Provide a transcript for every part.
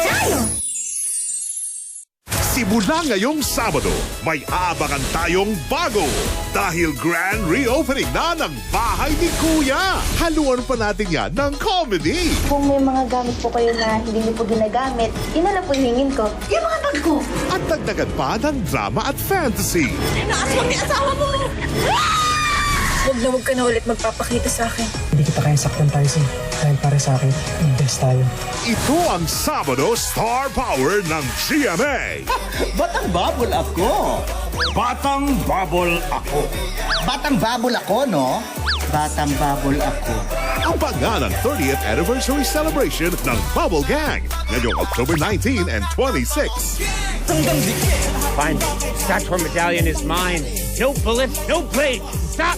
tayo! Simula ngayong Sabado, may aabangan tayong bago dahil grand reopening na ng bahay ni Kuya. Haluan pa natin yan ng comedy. Kung may mga gamit po kayo na hindi niyo po ginagamit, yun na lang po hingin ko. Yung mga bag ko! At dagdagan pa ng drama at fantasy. Naaswang ni asawa mo! Huwag ka na ulit magpapakita sa akin. Hindi kita kaya saktan tayo, Sin. Dahil para sa akin, best tayo. Ito ang Sabado Star Power ng GMA. Batang babol ako. Batang babol ako. Batang babol ako, no? Batang babol ako. Abangan ang 30th anniversary celebration ng Bubble Gang ngayong October 19 and 26. Fine. Saturn medallion is mine. No bullets, no blade. Stop!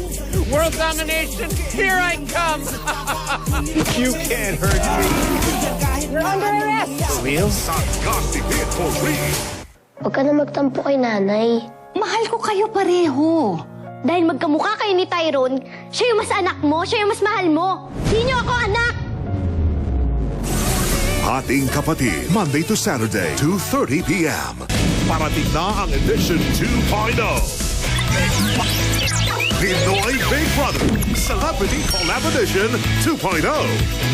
World domination, here I come! You can't hurt me. You're under arrest! Wheels? Sagastipid for real. Huwag ka na magtampo kay nanay. Mahal ko kayo pareho. Dahil magkamukha kayo ni Tyrone, siya yung mas anak mo, siya yung mas mahal mo. Hindi niyo ako anak! Ating Kapatid, Monday to Saturday, 2:30 p.m. Parating na ang edition 2.0. Pinoy Big Brother Celebrity Collab Edition 2.0.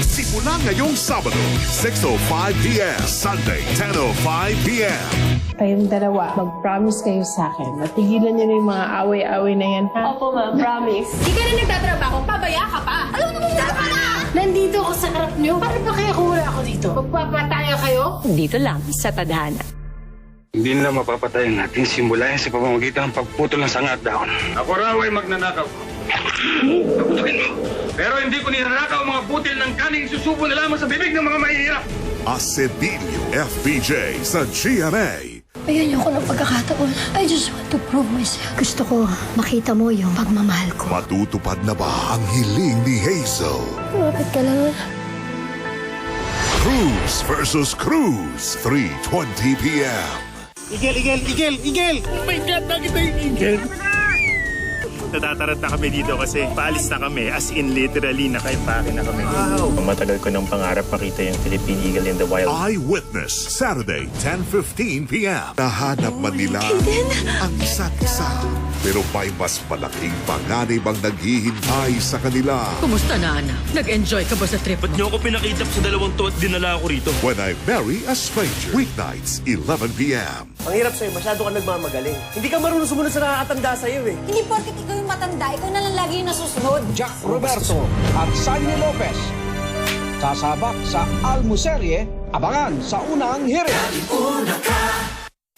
Simula ngayong Sabado, 6:05 p.m. Sunday, 10:05 p.m. Kayong dalawa, mag-promise kayo sa akin. Natigilan niyo na yung mga away-away na yan, ha? Opo, ma. Promise. Di ka na nagtatrabaho, pabaya ka pa. Alam mo naman ka na! Nandito ako sa harap niyo. Paano pa kaya kung wala ako dito? Magpapataya kayo? Dito lang, sa tadhana. Hindi nila mapapatay ang ating simula sa pamamagitan ng pagputol ng sanga at dahon. Ako raw ay magnanakaw. Nabutukin mo. Pero hindi ko ninanakaw ang mga butil ng kaning susubo na lamang sa bibig ng mga mahihirap. Acebilio FBJ sa GMA. Ayan yung ko ng pagkakataon. I just want to prove myself. Gusto ko makita mo yung pagmamahal ko. Matutupad na ba ang hiling ni Hazel? Bakit ka lang? Cruz versus Cruz, 3:20 p.m. Igel! Oh my God, nakita yung igel! Natataranta kami dito kasi paalis na kami, as in literally nakaimpake na kami. Wow! Matagal ko ng pangarap makita yung Philippine Eagle in the wild. Eyewitness, Saturday, 10:15 p.m. Nahanap man nila ang isa't isa. Pero may mas malaking panganib ang naghihintay sa kanila. Kumusta na, anak? Nag-enjoy ka ba sa trip Ba't niyo ako pinakitap sa dalawang to at dinala ako rito? When I Marry a Stranger, weeknights, 11 p.m. Ang hirap sa'yo, masyado ka nagmamagaling. Hindi ka marunong sumunod sa nakakatanda sa'yo, eh. Hindi porket ikaw yung matanda, ikaw na lang lagi yung nasusunod. Jack Roberto at Sandy Lopez. Sasabak sa Almuserie, abangan sa unang hirit.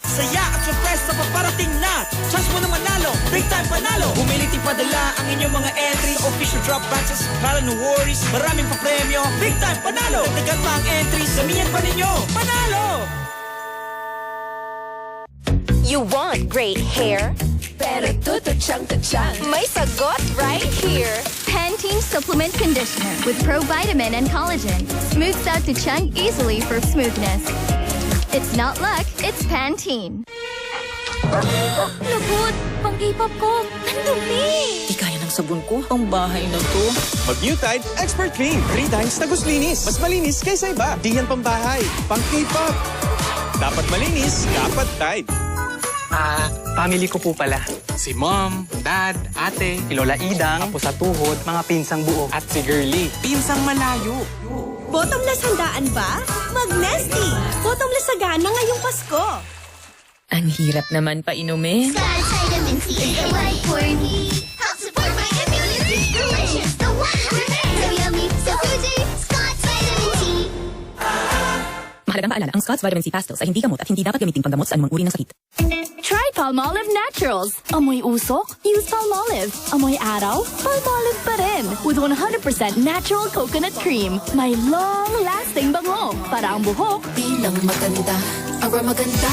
Saya at sorpresa paparating na. Chance mo na manalo, big time panalo. Bumili padala ang inyong mga entries sa official drop boxes para no worries. Maraming pa premyo, big time panalo. Dagdagan pa ang entries, sabihan pa ninyo, panalo! You want great hair? Pero tututsyang-tutsyang. May sagot right here. Pantene Supplement Conditioner with provitamin and collagen. Smooths out to chunk easily for smoothness. It's not luck, it's Pantene. Lagot! Pang K-pop ko! Ang dumi! Di kaya ng sabon ko, ang bahay na to. Mag-New Tide Expert Clean. 3 times na linis. Mas malinis kaysa iba. Di yan pambahay. Pang K-pop. Dapat malinis, dapat Tide. Family ko po pala. Si Mom, Dad, Ate, si Lola Idang, Apo sa tuhod, mga pinsang buo, at si Girlie, pinsang malayo. Bottomless handaan ba? Mag-Nesty! Bottomless sagana ngayong Pasko! Ang hirap naman pa inumin. Scott's Vitamin C, the white for me. Help support my immunity. Delicious, the one remains. So yummy, so cozy. Scott's Vitamin C. Mahalagang paalala, ang Scott's Vitamin C Pastilles ay hindi gamot at hindi dapat gamitin panggamot sa anumang uri ng sakit. Try Palmolive Naturals. Amoy usok? Use Palmolive. Amoy araw? Palmolive pa rin. With 100% natural coconut cream. May long-lasting bango. Para ang buhok. Di lang maganda, aber maganda.